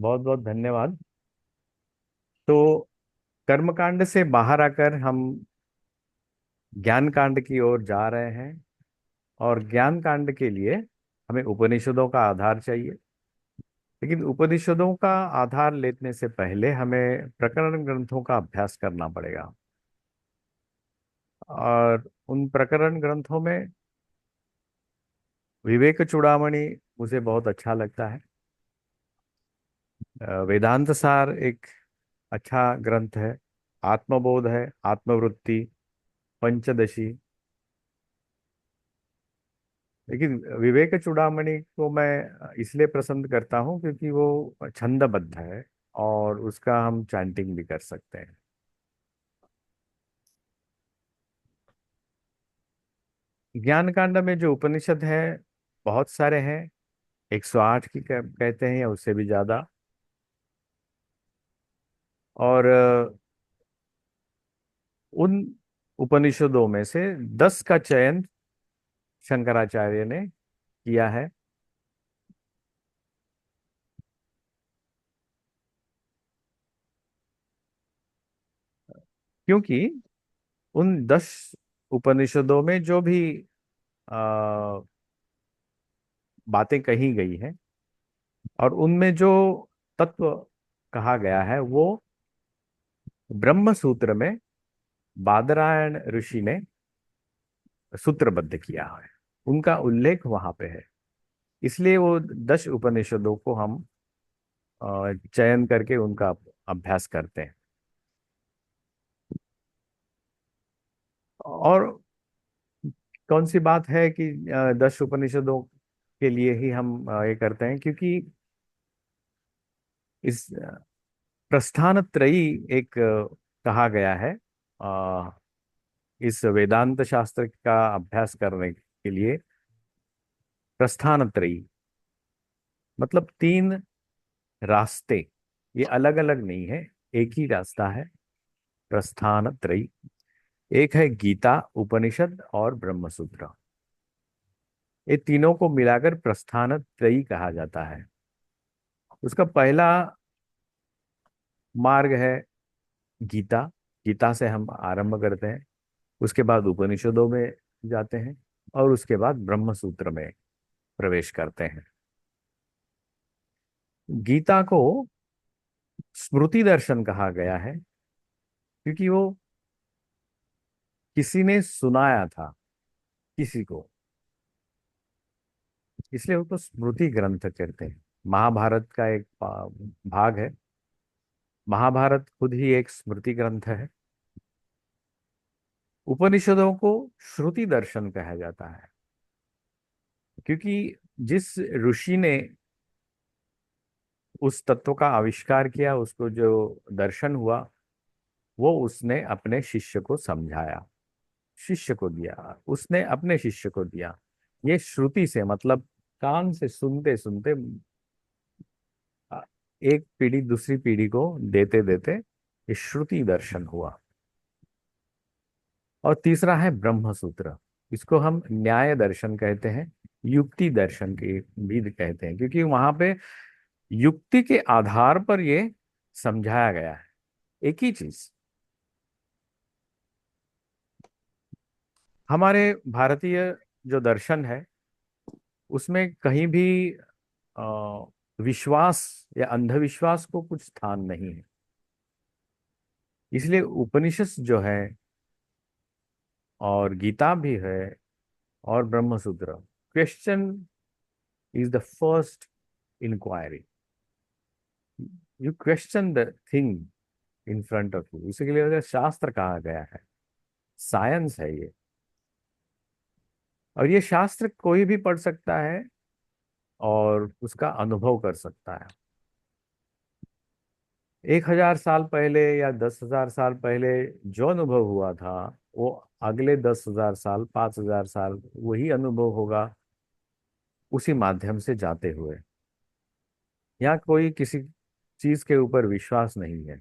बहुत बहुत धन्यवाद। तो कर्मकांड से बाहर आकर हम ज्ञान कांड की ओर जा रहे हैं। और ज्ञान कांड के लिए हमें उपनिषदों का आधार चाहिए। लेकिन उपनिषदों का आधार लेने से पहले हमें प्रकरण ग्रंथों का अभ्यास करना पड़ेगा। और उन प्रकरण ग्रंथों में विवेक चूड़ामणि मुझे बहुत अच्छा लगता है। वेदांत सार एक अच्छा ग्रंथ है। आत्मबोध है, आत्मवृत्ति, पंचदशी। लेकिन विवेक चूड़ामणि को मैं इसलिए पसंद करता हूँ क्योंकि वो छंदबद्ध है और उसका हम चैंटिंग भी कर सकते हैं। ज्ञान कांड में जो उपनिषद है बहुत सारे हैं। 108 की कहते हैं या उससे भी ज्यादा। और उन उपनिषदों में से 10 का चयन शंकराचार्य ने किया है। क्योंकि उन 10 उपनिषदों में जो भी आ, बातें कही गई हैं और उनमें जो तत्व कहा गया है वो ब्रह्म सूत्र में बादरायण ऋषि ने सूत्रबद्ध किया है। उनका उल्लेख वहां पे है। इसलिए वो 10 उपनिषदों को हम चयन करके उनका अभ्यास करते हैं। और कौन सी बात है कि 10 उपनिषदों के लिए ही हम ये करते हैं क्योंकि इस प्रस्थान त्रयी एक कहा गया है। अ, इस वेदांत शास्त्र का अभ्यास करने के लिए प्रस्थान त्रयी मतलब 3 रास्ते। ये अलग अलग नहीं है, एक ही रास्ता है। प्रस्थान त्रयी एक है गीता, उपनिषद और ब्रह्मसूत्र। ये तीनों को मिलाकर प्रस्थान त्रयी कहा जाता है। उसका पहला मार्ग है गीता। गीता से हम आरंभ करते हैं। उसके बाद उपनिषदों में जाते हैं और उसके बाद ब्रह्म सूत्र में प्रवेश करते हैं। गीता को स्मृति दर्शन कहा गया है क्योंकि वो किसी ने सुनाया था किसी को, इसलिए उसको स्मृति ग्रंथ कहते हैं। महाभारत का एक भाग है। महाभारत खुद ही एक स्मृति ग्रंथ है। उपनिषदों को श्रुति दर्शन कहा जाता है क्योंकि जिस ऋषि ने उस तत्व का आविष्कार किया, उसको जो दर्शन हुआ, वो उसने अपने शिष्य को समझाया, शिष्य को दिया, उसने अपने शिष्य को दिया। ये श्रुति से मतलब कान से सुनते सुनते अ, एक पीढ़ी दूसरी पीढ़ी को देते देते ये श्रुति दर्शन हुआ। और तीसरा है ब्रह्म सूत्र। इसको हम न्याय दर्शन कहते हैं, युक्ति दर्शन के भी कहते हैं क्योंकि वहां पे युक्ति के आधार पर ये समझाया गया है एक ही चीज। हमारे भारतीय जो दर्शन है उसमें कहीं भी अ, विश्वास या अंधविश्वास को कुछ स्थान नहीं है। इसलिए उपनिषद जो है और गीता भी है और Brahma Sutra, question is the first inquiry. You question the thing in front of you, इसी के लिए उसे शास्त्र कहा गया है। साइंस है ये। और ये शास्त्र कोई भी पढ़ सकता है और उसका अनुभव कर सकता है। 1000 साल पहले या 10,000 साल पहले जो अनुभव हुआ था वो अगले 10,000 साल, 5,000 साल वही अनुभव होगा उसी माध्यम से जाते हुए। यहाँ कोई किसी चीज के ऊपर विश्वास नहीं है,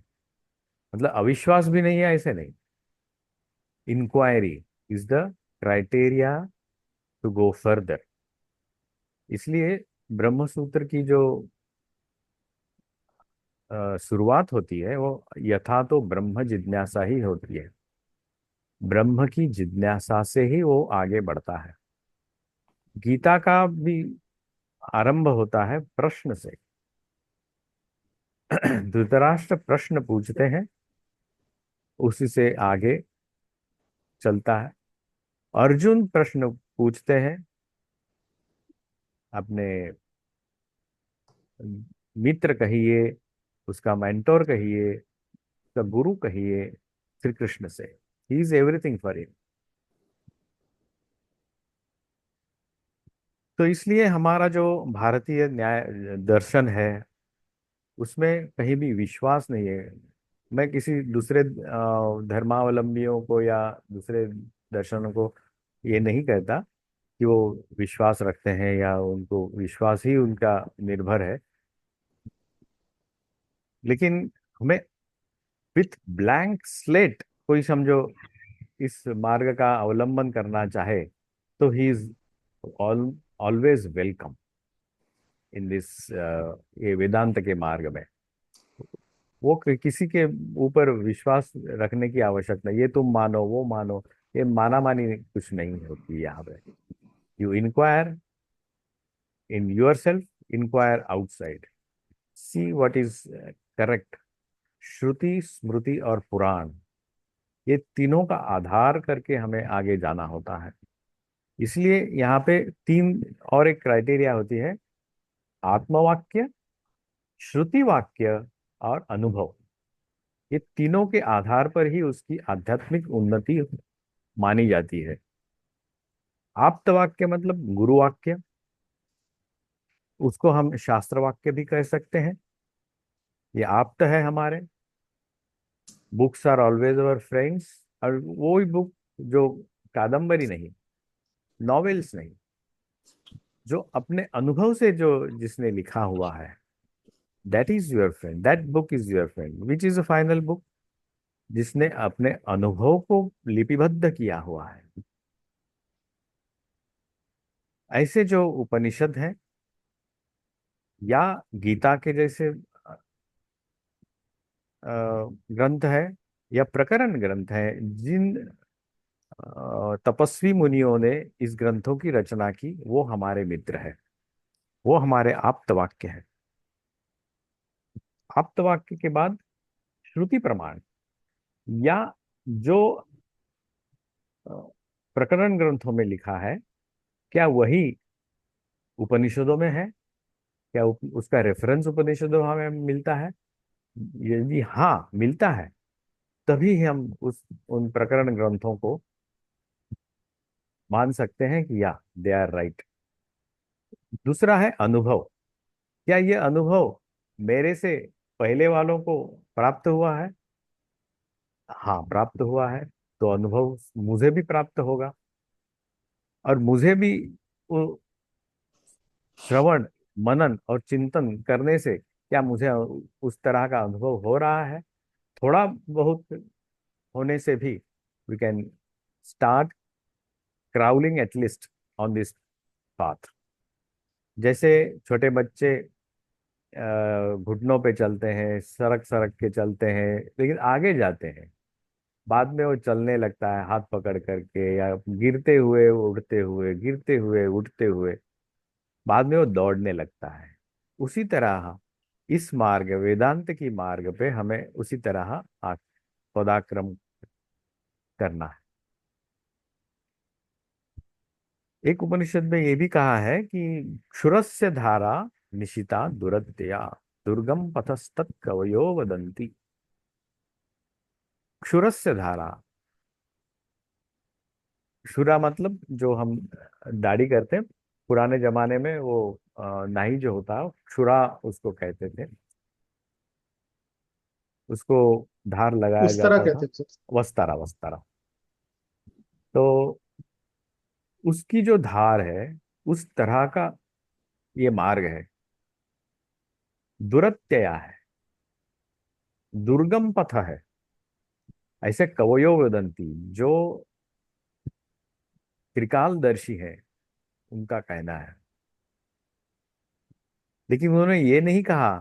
मतलब अविश्वास भी नहीं है ऐसे नहीं। Inquiry is the criteria to go further. इसलिए ब्रह्म सूत्र की जो शुरुआत होती है वो यथा तो ब्रह्म जिज्ञासा ही होती है। ब्रह्म की जिज्ञासा से ही वो आगे बढ़ता है। गीता का भी आरंभ होता है प्रश्न से। धृतराष्ट्र प्रश्न पूछते हैं, उसी से आगे चलता है। अर्जुन प्रश्न पूछते हैं, अपने मित्र कहिए, उसका मेंटोर कहिए, उसका गुरु कहिए, श्री कृष्ण से। He is everything for him. तो इसलिए हमारा जो भारतीय न्याय दर्शन है, उसमें कहीं भी विश्वास नहीं है। मैं किसी दूसरे धर्मावलंबियों को या दूसरे दर्शनों को ये नहीं कहता कि वो विश्वास रखते हैं या उनको विश्वास ही उनका निर्भर है। लेकिन हमें विथ ब्लैंक स्लेट कोई समझो इस मार्ग का अवलंबन करना चाहे, तो he is always welcome in this, ये वेदांत के मार्ग में। वो किसी के ऊपर विश्वास रखने की आवश्यकता नहीं। ये तुम मानो, वो मानो, ये माना मानी कुछ नहीं होती यहाँ पे। You inquire in your self, inquire outside, see what is correct. श्रुति, स्मृति और पुराण, ये तीनों का आधार करके हमें आगे जाना होता है। इसलिए यहाँ पे तीन और एक क्राइटेरिया होती है: आत्मवाक्य, श्रुति वाक्य और अनुभव। ये तीनों के आधार पर ही उसकी आध्यात्मिक उन्नति मानी जाती है। आप्त वाक्य मतलब गुरु वाक्य, उसको हम शास्त्र वाक्य भी कह सकते हैं। ये आप्त है हमारे। Books are always our friends. और वो ही बुक जो कादम्बरी नहीं, नॉवेल्स नहीं, जो अपने अनुभव से जो जिसने लिखा हुआ है, that is your friend, that book is your friend, which is a final book, जिसने अपने अनुभव को लिपिबद्ध किया हुआ है। ऐसे जो उपनिषद हैं या गीता के जैसे ग्रंथ है या प्रकरण ग्रंथ है, जिन तपस्वी मुनियों ने इस ग्रंथों की रचना की, वो हमारे मित्र है। वो हमारे आप्त वाक्य है। आप्त वाक्य के बाद श्रुति प्रमाण, या जो अ, प्रकरण ग्रंथों में लिखा है, क्या वही उपनिषदों में है? क्या उसका रेफरेंस उपनिषदों में हमें मिलता है? यदि हाँ मिलता है, तभी हम उस उन प्रकरण ग्रंथों को मान सकते हैं कि या दे आर राइट। दूसरा है अनुभव। क्या ये अनुभव मेरे से पहले वालों को प्राप्त हुआ है? हाँ, प्राप्त हुआ है। तो अनुभव मुझे भी प्राप्त होगा। और मुझे भी वो श्रवण, मनन और चिंतन करने से क्या मुझे उस तरह का अनुभव हो रहा है? थोड़ा बहुत होने से भी we can start crawling at least on this path. जैसे छोटे बच्चे घुटनों पे चलते हैं, सरक सरक के चलते हैं, लेकिन आगे जाते हैं। बाद में वो चलने लगता है हाथ पकड़ करके, या गिरते हुए उड़ते हुए, गिरते हुए उठते हुए, बाद में वो दौड़ने लगता है। उसी तरह इस मार्ग, वेदांत की मार्ग पे हमें उसी तरह पदाक्रम करना है। एक उपनिषद में ये भी कहा है कि क्षुरस्य धारा निशिता दुरत्यया, दुर्गम पथस्तत् कवयो वदंती। क्षुरस्य धारा, क्षुरा मतलब जो हम दाढ़ी करते हैं, पुराने जमाने में वो नाई जो होता है, क्षुरा उसको कहते थे। उसको धार लगाया उस तरह जाता था। कहते थे। वस्तारा, वस्तारा। तो उसकी जो धार है, उस तरह का ये मार्ग है। दुरत्यया है, दुर्गम पथ है, ऐसे कवयो वदंती, जो त्रिकालदर्शी है, उनका कहना है। लेकिन उन्होंने ये नहीं कहा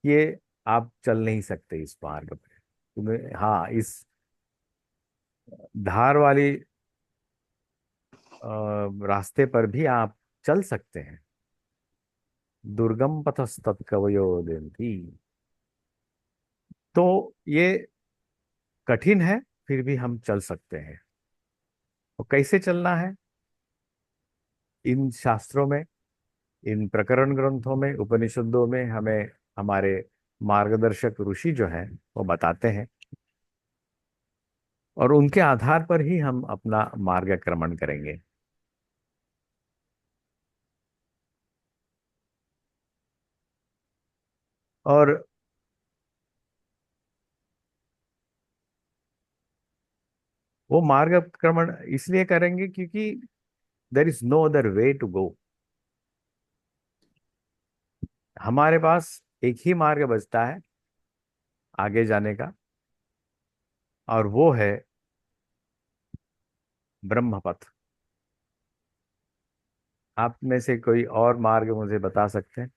कि ये आप चल नहीं सकते इस मार्ग पे। तुम्हें, हाँ, इस धार वाली रास्ते पर भी आप चल सकते हैं। दुर्गम पथस्तत् कवयो देन्ति। तो ये कठिन है, फिर भी हम चल सकते हैं। और कैसे चलना है? इन शास्त्रों में, इन प्रकरण ग्रंथों में, उपनिषदों में हमें हमारे मार्गदर्शक ऋषि जो हैं वो बताते हैं, और उनके आधार पर ही हम अपना मार्गक्रमण करेंगे। और वो मार्गक्रमण इसलिए करेंगे क्योंकि there is no other way to go. हमारे पास एक ही मार्ग बचता है आगे जाने का, और वो है ब्रह्मपथ। आप में से कोई और मार्ग मुझे बता सकते हैं?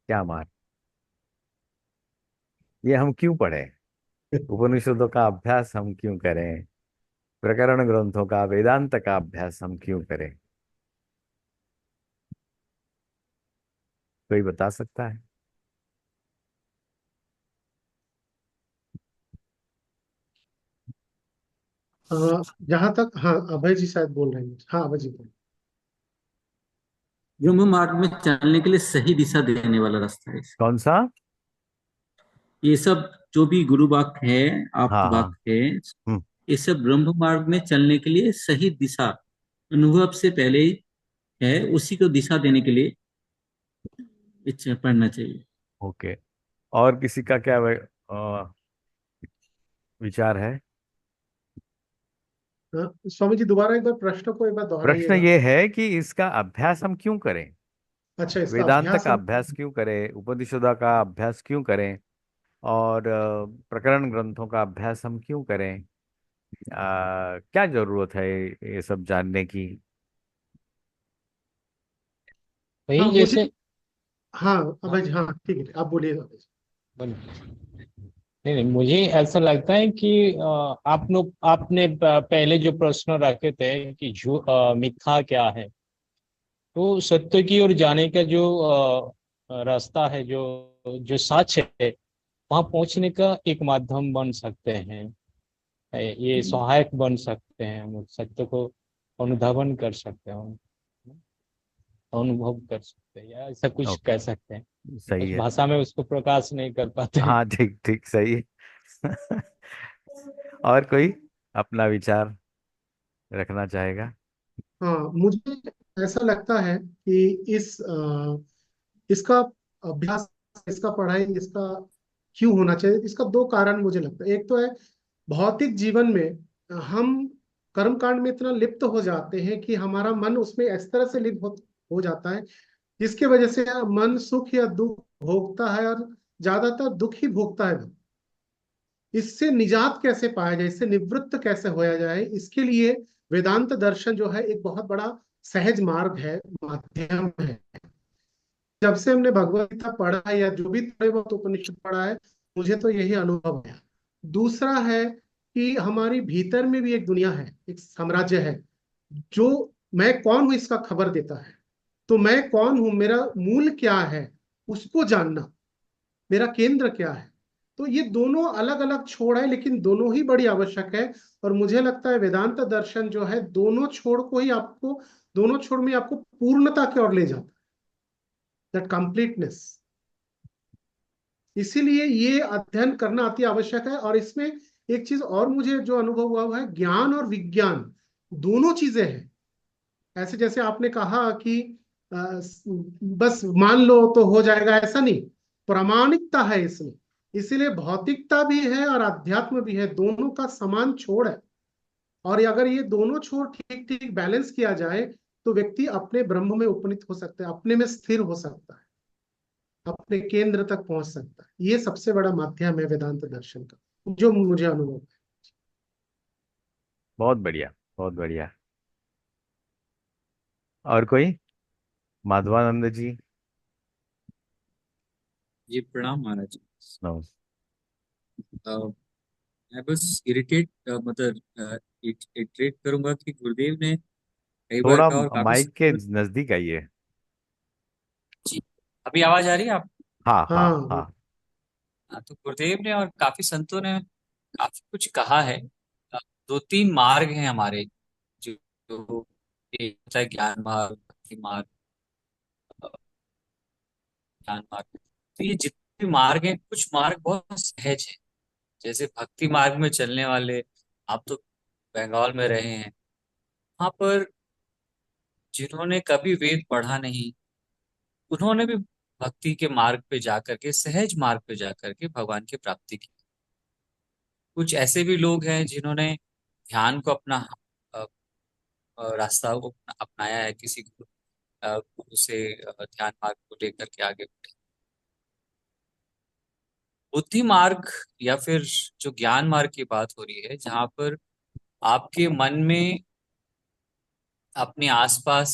क्या मार्ग? ये हम क्यों पढ़ें? उपनिषदों का अभ्यास हम क्यों करें? प्रकरण ग्रंथों का, वेदांत का अभ्यास हम क्यों करें? कोई बता सकता है? जहां तक, हाँ, अभय जी शायद बोल रहे हैं। हाँ, अभय जी बोल। ब्रह्म मार्ग में चलने के लिए सही दिशा देने वाला रास्ता है। कौन सा? ये सब जो भी गुरु वाक्य है, आप्त हाँ हाँ। वाक्य है, हम्म। ये सब ब्रह्म मार्ग में चलने के लिए सही दिशा अनुभव से पहले ही है, उसी को दिशा देने के लिए इच्छा पढ़ना चाहिए। ओके। और किसी का क्या विचार है? स्वामी जी, दोबारा एक बार प्रश्न को एक बार प्रश्न दोहराइएगा। ये है कि इसका अभ्यास हम क्यों करें? अच्छा, इसका वेदांत अभ्यास का हम। अभ्यास क्यों करें? उपनिषदों का अभ्यास क्यों करें? और प्रकरण ग्रंथों का अभ्यास हम क्यों करें? क्या जरूरत है ये सब जानने की? हाँ, वही मुझे। जैसे। हाँ, हाँ, अभय जी, हाँ, ठीक है, आप बोलिए अभय जी। बोलिए। नहीं नहीं, मुझे ऐसा लगता है कि आप लोग आपने पहले जो प्रश्न रखे थे कि मिथ्या क्या है, तो सत्य की ओर जाने का जो रास्ता है, जो जो सच है, वहां पहुंचने का एक माध्यम बन सकते हैं। ये सहायक बन सकते हैं, हम सत्य को अनुधावन कर सकते हैं, अनुभव कर सकते हैं, या ऐसा कुछ ओके। कह सकते हैं। सही बस है। भाषा में उसको प्रकाश नहीं कर पाते हैं। हाँ, ठीक ठीक, सही है। और कोई अपना विचार रखना चाहेगा? हाँ, मुझे ऐसा लगता है कि इसका अभ्यास, इसका पढ़ाई, इसका क्यों होना चाहिए, इसका दो कारण मुझे लगता है। एक तो है, भौतिक जीवन में हम कर्मकांड में इतना लिप्त हो जाते हैं कि हमारा मन उसमें इस तरह से लिप्त हो जाता है, जिसकी वजह से मन सुख या दुख भोगता है, और ज्यादातर दुख ही भोगता है। इससे निजात कैसे पाया जाए, इससे निवृत्त कैसे होया जाए, इसके लिए वेदांत दर्शन जो है एक बहुत बड़ा सहज मार्ग है, माध्यम है। जब से हमने भगवद गीता पढ़ा है, या जो भी थोड़े बहुत उपनिषद पढ़ा है, मुझे तो यही अनुभव है। दूसरा है कि हमारी भीतर में भी एक दुनिया है, एक साम्राज्य है, जो मैं कौन हूं इसका खबर देता है। तो मैं कौन हूं, मेरा मूल क्या है, उसको जानना, मेरा केंद्र क्या है। तो ये दोनों अलग अलग छोर है, लेकिन दोनों ही बड़ी आवश्यक है। और मुझे लगता है वेदांत दर्शन जो है, दोनों छोर को ही आपको, दोनों छोर में आपको पूर्णता की ओर ले जाता है, दैट कंप्लीटनेस। इसीलिए ये अध्ययन करना अति आवश्यक है। और इसमें एक चीज और मुझे जो अनुभव हुआ हुआ है, ज्ञान और विज्ञान दोनों चीजें हैं। ऐसे जैसे आपने कहा कि बस मान लो तो हो जाएगा, ऐसा नहीं, प्रामाणिकता है इसमें। इसीलिए भौतिकता भी है और अध्यात्म भी है, दोनों का समान छोड़ है। और अगर ये दोनों छोर ठीक ठीक बैलेंस किया जाए, तो व्यक्ति अपने ब्रह्म में उपनीत हो सकता है, अपने में स्थिर हो सकता है, अपने केंद्र तक पहुंच सकता है। ये सबसे बड़ा माध्यम है वेदांत दर्शन का, जो मुझे अनुभव है। बहुत बढ़िया, बहुत बढ़िया। और कोई? माधवानंद जी। जी प्रणाम महाराज। सुनाओ। अ, मैं बस इटरेट करूंगा कि गुरुदेव ने कई बार थोड़ा कहा और काफी माइक के संतों नजदीक आइए। जी अभी आवाज आ रही है आप? हाँ हाँ हाँ। हाँ। हाँ, तो गुरुदेव ने और काफी संतों ने काफी कुछ कहा है। अ, दो तीन मार्ग हैं हमारे, जो जो एक होता है ज्ञान मार्ग, भक्ति मार्ग, अ, ज्ञान मार्ग। तो ये जितने भी मार्ग हैं, कुछ मार्ग बहुत सहज है। जैसे भक्ति मार्ग में चलने वाले, आप तो बंगाल में रहे हैं, वहां पर जिन्होंने कभी वेद पढ़ा नहीं, उन्होंने भी भक्ति के मार्ग पे जाकर के, सहज मार्ग पे जाकर के भगवान की प्राप्ति की। कुछ ऐसे भी लोग हैं जिन्होंने ध्यान को अपना अ, रास्ता को अपनाया है, किसी गुरु गुरु से ध्यान मार्ग को लेकर के आगे बढ़े। बुद्धि मार्ग या फिर जो ज्ञान मार्ग की बात हो रही है, जहां पर आपके मन में अपने आसपास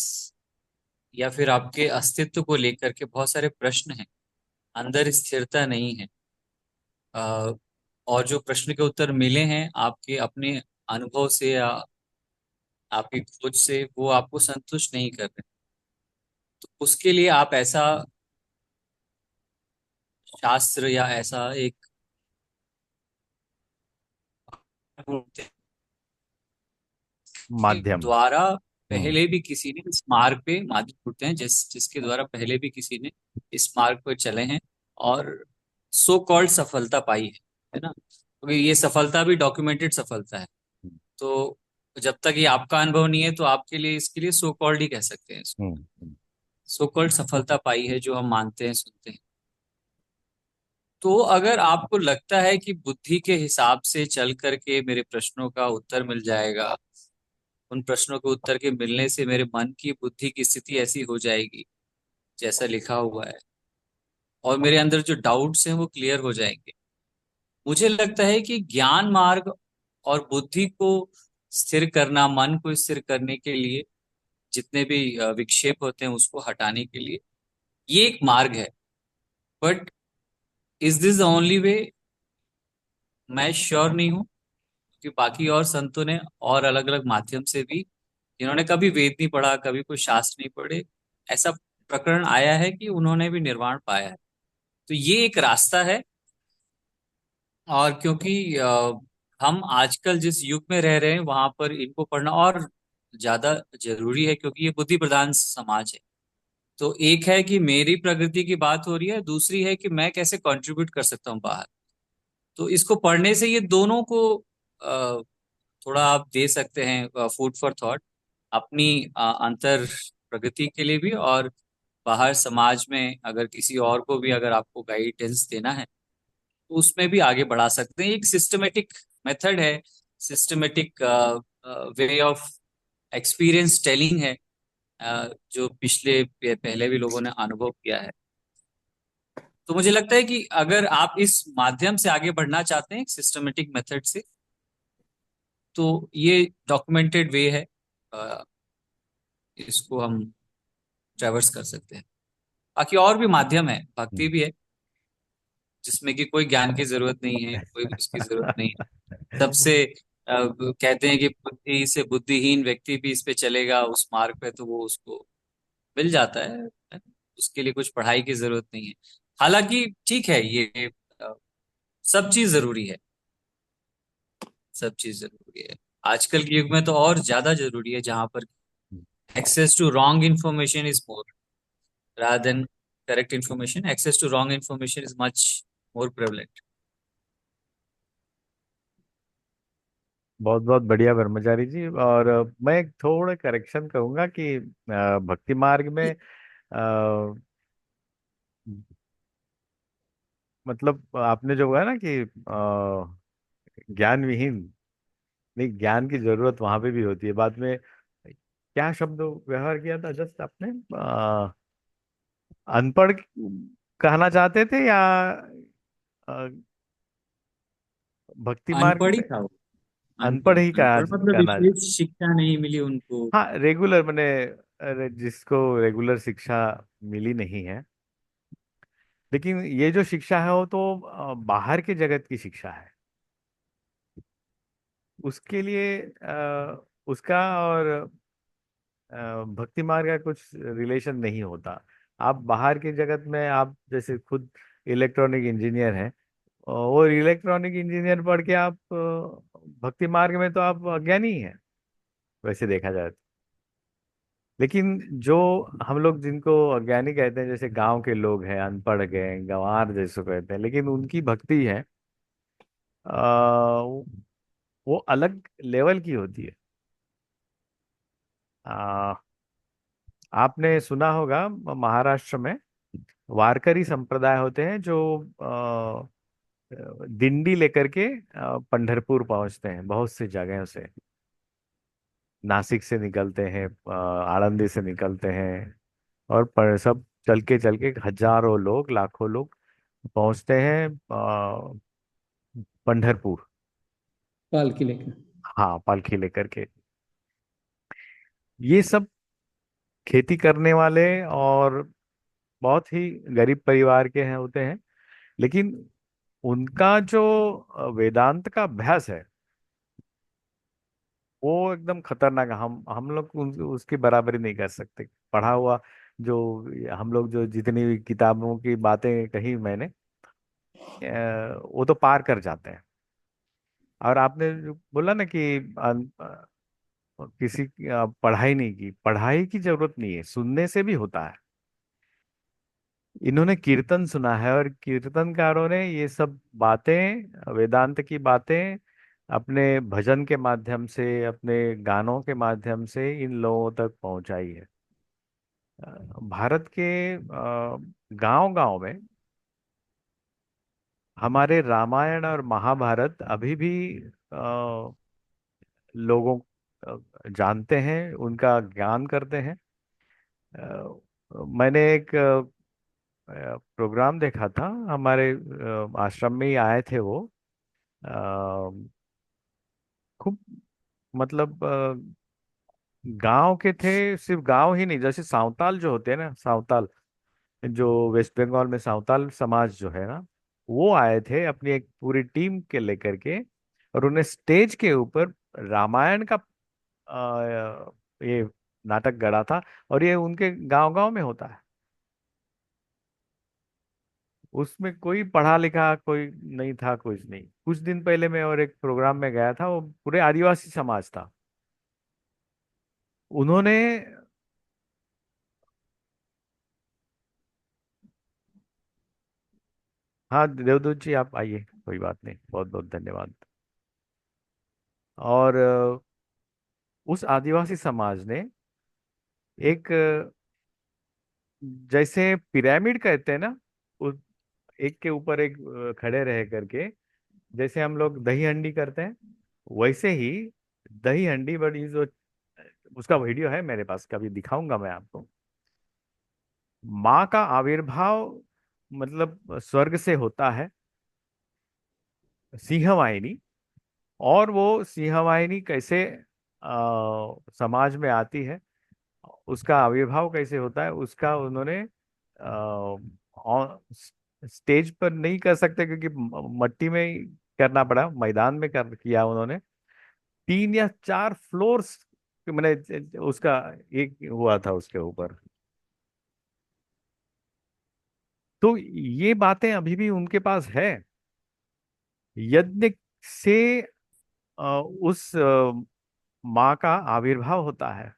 या फिर आपके अस्तित्व को लेकर के बहुत सारे प्रश्न हैं, अंदर स्थिरता नहीं है, अ, और जो प्रश्न के उत्तर मिले हैं आपके अपने अनुभव से या आपकी खोज से, वो आपको संतुष्ट नहीं कर रहे। तो उसके लिए आप ऐसा शास्त्र या ऐसा एक के माध्यम। द्वारा हम्म। पहले भी किसी ने इस मार्ग पे माध्यम ढूंढते हैं, जिसके द्वारा पहले भी किसी ने इस मार्ग पर चले हैं और सो कॉल्ड सफलता पाई है ना? क्योंकि ये सफलता भी डॉक्यूमेंटेड सफलता है। तो जब तक ये आपका अनुभव नहीं है, तो आपके लिए इसके लिए सो कॉल्ड ही कह सकते हैं। हम्म। सो कॉल्ड सफलता पाई है जो हम मानते हैं, सुनते हैं। तो अगर आपको लगता है कि बुद्धि के हिसाब से चल करके मेरे प्रश्नों का उत्तर मिल जाएगा, उन प्रश्नों के उत्तर के मिलने से मेरे मन की बुद्धि की स्थिति ऐसी हो जाएगी जैसा लिखा हुआ है, और मेरे अंदर जो डाउट्स हैं वो क्लियर हो जाएंगे, मुझे लगता है कि ज्ञान मार्ग और बुद्धि को स्थिर करना, मन को स्थिर करने के लिए जितने भी विक्षेप होते हैं उसको हटाने के लिए, ये एक मार्ग है। But is this the only way? मैं श्योर नहीं हूँ, कि बाकी और संतों ने और अलग अलग माध्यम से भी, जिन्होंने कभी वेद नहीं पढ़ा, कभी कोई शास्त्र नहीं पढ़े, ऐसा प्रकरण आया है कि उन्होंने भी निर्वाण पाया है। तो ये एक रास्ता है। और क्योंकि हम आजकल जिस युग में रह रहे हैं, वहां पर इनको पढ़ना और ज्यादा जरूरी है, क्योंकि ये बुद्धि प्रधान समाज है। तो एक है कि मेरी प्रगति की बात हो रही है, दूसरी है कि मैं कैसे कंट्रीब्यूट कर सकता हूँ बाहर। तो इसको पढ़ने से ये दोनों को थोड़ा आप दे सकते हैं फूड फॉर थॉट, अपनी अंतर प्रगति के लिए भी, और बाहर समाज में अगर किसी और को भी अगर आपको गाइडेंस देना है, तो उसमें भी आगे बढ़ा सकते हैं। एक सिस्टमेटिक मेथड है, systematic way of experience telling है, जो पहले भी लोगों ने अनुभव किया है। तो मुझे लगता है कि अगर आप इस माध्यम से आगे बढ़ना चाहते हैं, एक सिस्टमेटिक मेथड से, तो ये डॉक्यूमेंटेड वे है, अ, इसको हम ट्रैवर्स कर सकते हैं। बाकी और भी माध्यम है, भक्ति हम्म। भी है, जिसमें कि कोई ज्ञान की जरूरत नहीं है, कोई उसकी जरूरत नहीं है। सबसे कहते हैं कि बुद्धि से बुद्धिहीन व्यक्ति भी इस पे चलेगा उस मार्ग पे, तो वो उसको मिल जाता है। उसके लिए कुछ पढ़ाई की जरूरत नहीं है। हालांकि ठीक है, ये अ, सब चीज जरूरी है, सब चीज जरूरी है। आजकल के युग में तो और ज्यादा जरूरी है, जहां पर access to wrong information is more rather than correct information. Access to wrong information is much more prevalent. बहुत बहुत बढ़िया ब्रह्मचारी जी। और मैं एक थोड़ा करेक्शन करूंगा कि भक्ति मार्ग में अ, मतलब आपने जो कहा ना कि ज्ञान विहीन, नहीं, ज्ञान की जरूरत वहां पे भी होती है। बाद में क्या शब्द व्यवहार किया था जस्ट आपने? अनपढ़ कहना चाहते थे या अ, भक्ति मार्ग अनपढ़ ही में था वो। अनपढ़ अनपढ़ ही अनपढ़ मतलब कहना? विशेष शिक्षा नहीं मिली उनको। हाँ, रेगुलर मैंने, जिसको रेगुलर शिक्षा मिली नहीं है, लेकिन ये जो शिक्षा है वो तो बाहर के जगत की शिक्षा है। उसके लिए उसका और भक्ति मार्ग का कुछ रिलेशन नहीं होता। आप बाहर की जगत में, आप जैसे खुद इलेक्ट्रॉनिक इंजीनियर हैं, और इलेक्ट्रॉनिक इंजीनियर पढ़ के आप भक्ति मार्ग में तो आप अज्ञानी ही हैं वैसे देखा जाए तो। लेकिन जो हम लोग जिनको अज्ञानी कहते हैं, जैसे गांव के लोग हैं, अनपढ़ गए गंवार जैसे कहते हैं, लेकिन उनकी भक्ति है वो अलग लेवल की होती है। आ, आपने सुना होगा महाराष्ट्र में वारकरी संप्रदाय होते हैं जो दिंडी लेकर के पंढरपुर पहुंचते हैं बहुत सी जगहों से। नासिक से निकलते हैं, आळंदी से निकलते हैं, और सब चल के हजारों लोग लाखों लोग पहुंचते हैं पंढरपुर। पालकी लेके। हाँ, पालकी लेकर के। ये सब खेती करने वाले और बहुत ही गरीब परिवार के हैं होते हैं, लेकिन उनका जो वेदांत का अभ्यास है वो एकदम खतरनाक है। हम लोग उसकी बराबरी नहीं कर सकते। पढ़ा हुआ जो हम लोग जो जितनी भी किताबों की बातें कही मैंने, वो तो पार कर जाते हैं। और आपने जो बोला ना कि किसी की, पढ़ाई नहीं की, पढ़ाई की जरूरत नहीं है, सुनने से भी होता है। इन्होंने कीर्तन सुना है, और कीर्तनकारों ने ये सब बातें, वेदांत की बातें अपने भजन के माध्यम से, अपने गानों के माध्यम से इन लोगों तक पहुंचाई है। भारत के गांव गांव में हमारे रामायण और महाभारत अभी भी लोगों जानते हैं, उनका ज्ञान करते हैं। मैंने एक प्रोग्राम देखा था, हमारे आश्रम में ही आए थे वो। अ, खूब, मतलब गांव के थे, सिर्फ गांव ही नहीं, जैसे सांवताल जो होते हैं ना, सांवताल जो वेस्ट बंगाल में सांवताल समाज जो है ना, वो आए थे अपनी एक पूरी टीम के लेकर के। और उन्हें स्टेज के ऊपर रामायण का ये नाटक गढ़ा था। और ये उनके गांव गांव में होता है। उसमें कोई पढ़ा लिखा कोई नहीं था, कुछ नहीं। कुछ दिन पहले मैं और एक प्रोग्राम में गया था, वो पूरे आदिवासी समाज था। उन्होंने, हाँ देवदूत जी आप आइए, कोई बात नहीं, बहुत बहुत धन्यवाद। और उस आदिवासी समाज ने एक जैसे पिरामिड कहते हैं ना, उस एक के ऊपर एक खड़े रह करके, जैसे हम लोग दही हंडी करते हैं, वैसे ही दही हंडी बड़ी जो, उसका वीडियो है मेरे पास, कभी दिखाऊंगा मैं आपको। माँ का आविर्भाव मतलब स्वर्ग से होता है, सिंहवाहिनी। और वो सिंहवाहिनी कैसे समाज में आती है, उसका आविर्भाव कैसे होता है, उसका उन्होंने स्टेज पर नहीं कर सकते क्योंकि मट्टी में ही करना पड़ा, मैदान में कर किया उन्होंने। 3 या 4 फ्लोर्स मैंने उसका एक हुआ था उसके ऊपर। तो ये बातें अभी भी उनके पास है। यज्ञ से उस माँ का आविर्भाव होता है,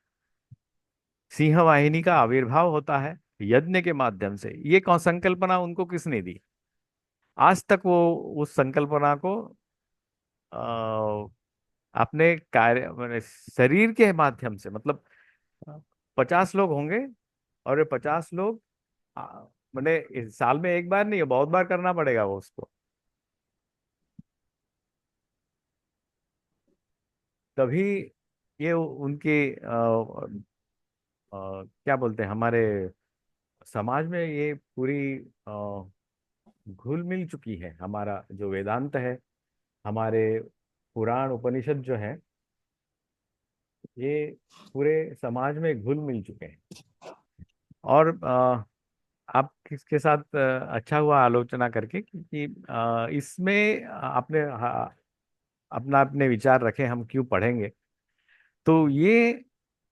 सिंह वाहिनी का आविर्भाव होता है यज्ञ के माध्यम से। ये कौन संकल्पना उनको किसने दी? आज तक वो उस संकल्पना को अपने कार्य मैंने शरीर के माध्यम से, मतलब 50 लोग होंगे, और ये 50 लोग मैंने इस साल में एक बार नहीं, बहुत बार करना पड़ेगा वो उसको। तभी ये उनके क्या बोलते हैं, हमारे समाज में ये पूरी घुल मिल चुकी है। हमारा जो वेदांत है, हमारे पुराण उपनिषद जो है, ये पूरे समाज में घुल मिल चुके हैं। और आपके साथ अच्छा हुआ आलोचना करके, क्योंकि इसमें आपने अपना अपने विचार रखे हम क्यों पढ़ेंगे। तो ये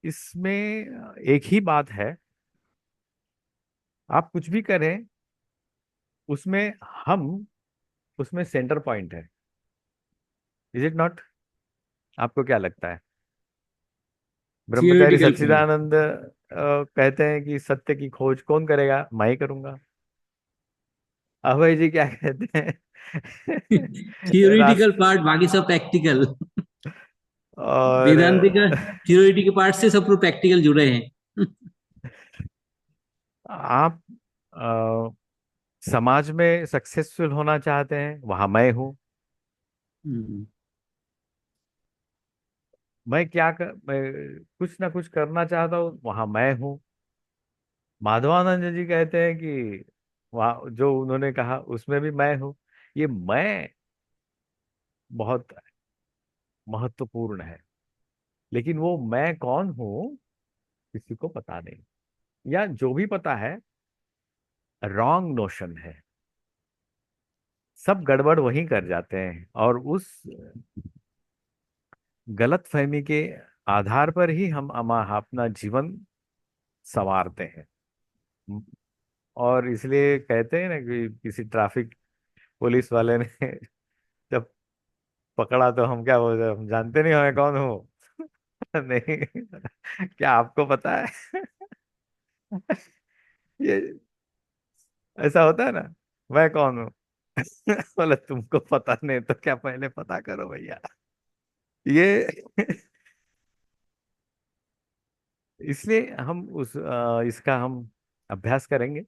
इसमें एक ही बात है, आप कुछ भी करें उसमें हम उसमें सेंटर पॉइंट है। Is it not? आपको क्या लगता है? ब्रह्मचारी थियोरिटिकल पॉइंट। सच्चिदानंद कहते हैं कि सत्य की खोज कौन करेगा, मैं ही करूंगा। अभय जी क्या कहते हैं? थियोरिटिकल पार्ट, बाकी सब प्रैक्टिकल। और वेदांति का थियोरिटी के पार्ट से सब पूरे प्रैक्टिकल जुड़े हैं। आप समाज में सक्सेसफुल होना चाहते हैं, वहां मैं हूँ। हम्म, मैं कुछ ना कुछ करना चाहता हूँ, वहां मैं हूँ। माधवानंद जी कहते हैं कि वहाँ जो उन्होंने कहा उसमें भी मैं हूँ। ये मैं बहुत महत्वपूर्ण है, लेकिन वो मैं कौन हूँ किसी को पता नहीं, या जो भी पता है रॉन्ग नोशन है। सब गड़बड़ वहीं कर जाते हैं, और उस गलत फहमी के आधार पर ही हम अपना जीवन संवारते हैं। और इसलिए कहते हैं ना कि किसी ट्रैफिक पुलिस वाले ने जब पकड़ा तो हम क्या बोलते हैं, हम जानते नहीं हमें कौन हो। नहीं, क्या आपको पता है? ये ऐसा होता है ना, मैं कौन हूँ। बोले तुमको पता नहीं तो क्या, पहले पता करो भैया। ये इसलिए हम इसका हम अभ्यास करेंगे,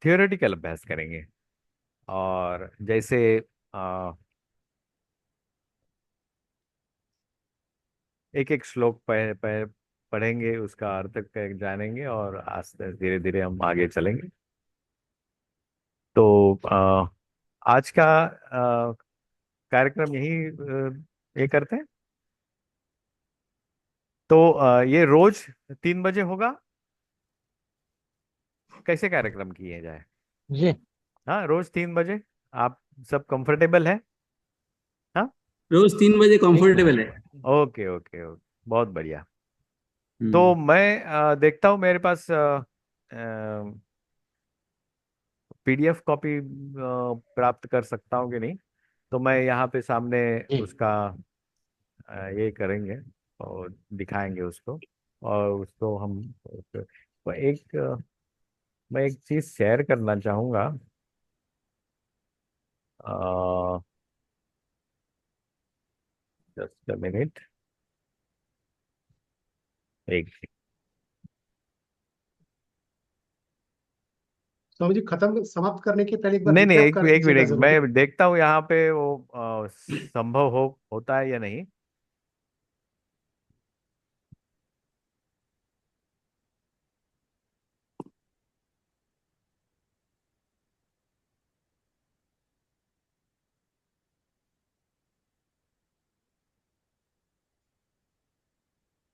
थियोरेटिकल अभ्यास करेंगे। और जैसे एक एक श्लोक पढ़ेंगे, उसका अर्थ जानेंगे, और आस्ते धीरे धीरे हम आगे चलेंगे। तो आज का कार्यक्रम यही ये करते हैं। तो ये रोज 3 बजे होगा। कैसे कार्यक्रम किए जाए? जी। हाँ, रोज 3 बजे। आप सब कंफर्टेबल है? हाँ। रोज 3 बजे ठीक। कंफर्टेबल है। ओके ओके ओके, बहुत बढ़िया। तो हम्म। मैं देखता हूँ मेरे पास पीडीएफ कॉपी प्राप्त कर सकता हूँ कि नहीं। तो मैं यहाँ पे सामने जी। उसका ये करेंगे और दिखाएंगे उसको, और उसको हम तो मैं एक चीज शेयर करना चाहूंगा। Just a minute. एक स्वामी जी, खत्म समाप्त करने के पहले एक बार नहीं नहीं, रिकैप एक कर एक दीजिएगा मिनट, जरूर। मैं देखता हूँ यहाँ पे वो संभव होता है या नहीं।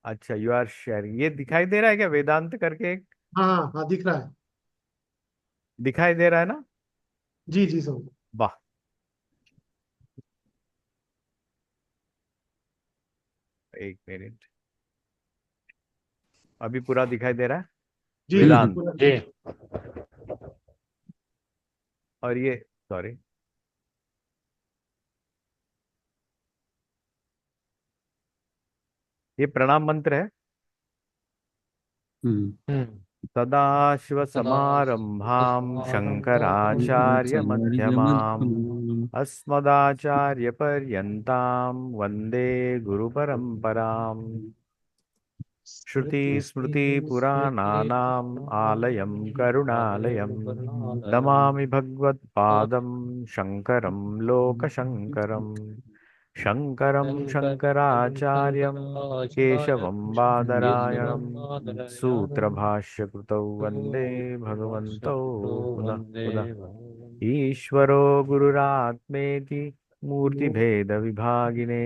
अच्छा, यू आर शेयरिंग, ये दिखाई दे रहा है क्या, वेदांत करके एक हाँ हाँ हाँ, दिख रहा है। दिखाई दे रहा है ना? जी जी स्वामी। वाह। एक मिनट, अभी पूरा दिखाई दे रहा है जी वेदांत। पूरा। जी। और ये, सॉरी, ये प्रणाम मंत्र है। हम्म। हम्म। सदाशिवसमारम्भां शङ्कराचार्यमध्यमाम् अस्मदाचार्यपर्यन्तां वन्दे गुरुपरम्पराम्। श्रुतिस्मृतिपुराणानाम् आलयं करुणालयं नमामि भगवत्पादं शङ्करं लोकशङ्करम्। शङ्करं शङ्कराचार्यं केशवं बादरायणं सूत्रभाष्यकृतौ वन्दे भगवन्तौ पुनः पुनः। ईश्वरो गुरुरात्मेति मूर्तिभेदविभागिने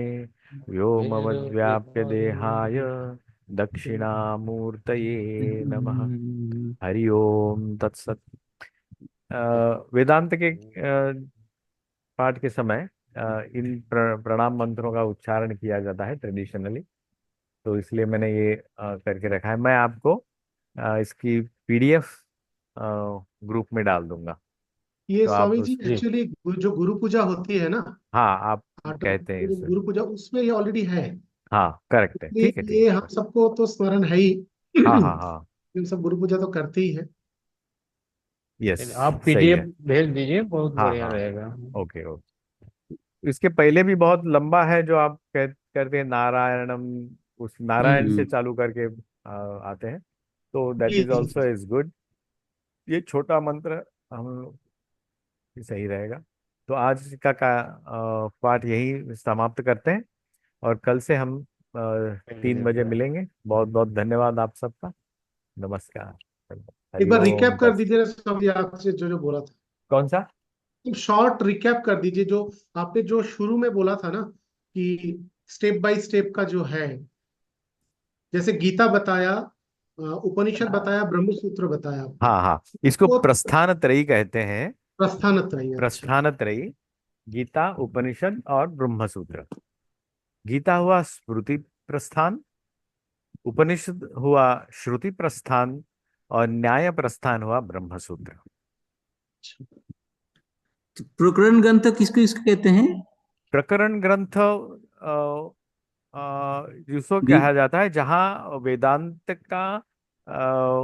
व्योमवद्व्याप्य देहाय दक्षिणामूर्तये नमः। हरि ओम तत्सत। वेदांत के पाठ के समय इन प्रणाम मंत्रों का उच्चारण किया जाता है ट्रेडिशनली। तो इसलिए मैंने ये करके रखा है। मैं आपको इसकी पीडीएफ ग्रुप में डाल दूंगा। ये तो आप स्वामी जी उसको, जी एक्चुअली जो गुरु पूजा होती है ना, हाँ आप आठ कहते हैं इसे। गुरु पूजा, उसमें ये ऑलरेडी है। हाँ करेक्ट है, इसलिए ठीक है ठीक ये है। हम सबको तो स्मरण है ही। हाँ हाँ हाँ। हम सब गुरु पूजा तो करते ही है। यस, आप सही पीडीएफ है। भेज दीजिए, बहुत हाँ बढ़िया हाँ। रहेगा। Okay okay. इसके पहले भी बहुत लंबा है जो आप करते हैं नारायणम, उस नारायण से हम्म। चालू करके आते हैं। तो that G is G also is good. ये छोटा मंत्र हम सही रहेगा। तो आज का पाठ यही समाप्त करते हैं, और कल से हम 3 बजे मिलेंगे। बहुत बहुत धन्यवाद आप सबका। नमस्कार। एक हरि बार ओम रिकैप कर तत्सत। दीजिए ना स्वामी जी, आपसे जो जो बोला था। कौन सा? शॉर्ट रिकैप कर दीजिए जो आपने जो शुरू में बोला था ना, कि स्टेप बाय स्टेप का जो है, जैसे गीता बताया, उपनिषद बताया, ब्रह्म सूत्र बताया आपने। हाँ हाँ, इसको वो प्रस्थान त्रयी कहते हैं। प्रस्थान त्रयी, अच्छा। प्रस्थान त्रयी, गीता, उपनिषद और ब्रह्म सूत्र। गीता हुआ स्मृति प्रस्थान, उपनिषद हुआ श्रुति प्रस्थान, और न्याय प्रस्थान हुआ ब्रह्म सूत्र। तो प्रकरण ग्रंथ किसको किसको कहते हैं? प्रकरण ग्रंथ जिसको दी। कहा जाता है जहाँ वेदांत का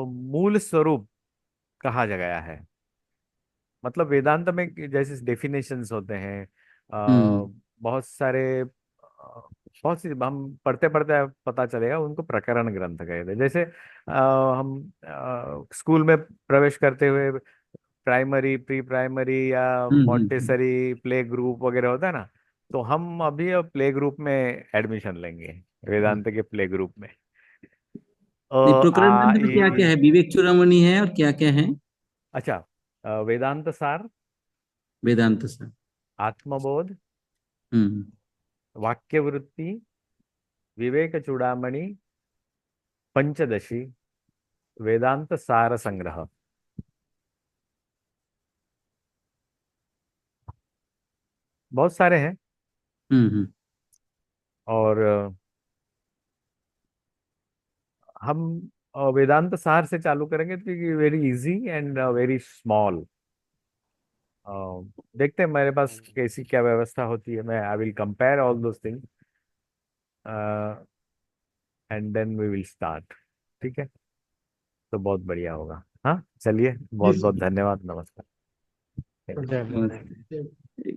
मूल स्वरूप कहा गया है। मतलब वेदांत में जैसे डेफिनेशंस होते हैं, हम्म। बहुत सारे बहुत सी हम पढ़ते पढ़ते पता चलेगा, उनको प्रकरण ग्रंथ कहते हैं। जैसे हम स्कूल में प्रवेश करते हुए प्राइमरी, प्री प्राइमरी या हम्म। मॉन्टेसरी प्ले ग्रुप वगैरह होता है ना, तो हम अभी अब प्ले ग्रुप में एडमिशन लेंगे, वेदांत के प्ले ग्रुप में। अ नहीं, प्रकरण आ ग्रंथ में क्या क्या ई। है? विवेक चूड़ामणि है और क्या क्या है? अच्छा, वेदांत सार, वेदांत सर। आत्मबोध, हम्म। वाक्य वृत्ति, विवेक चूड़ामणि, पंचदशी, वेदांत सार संग्रह। बहुत सारे हैं। हम्म। और हम वेदांत सार से चालू करेंगे क्योंकि very easy and very small. देखते हैं मेरे पास कैसी क्या व्यवस्था होती है। मैं I will compare all those things and then we will start. ठीक है, तो बहुत बढ़िया होगा। हाँ चलिए, जी बहुत बहुत सर। धन्यवाद। नमस्कार। जय। नमस्ते।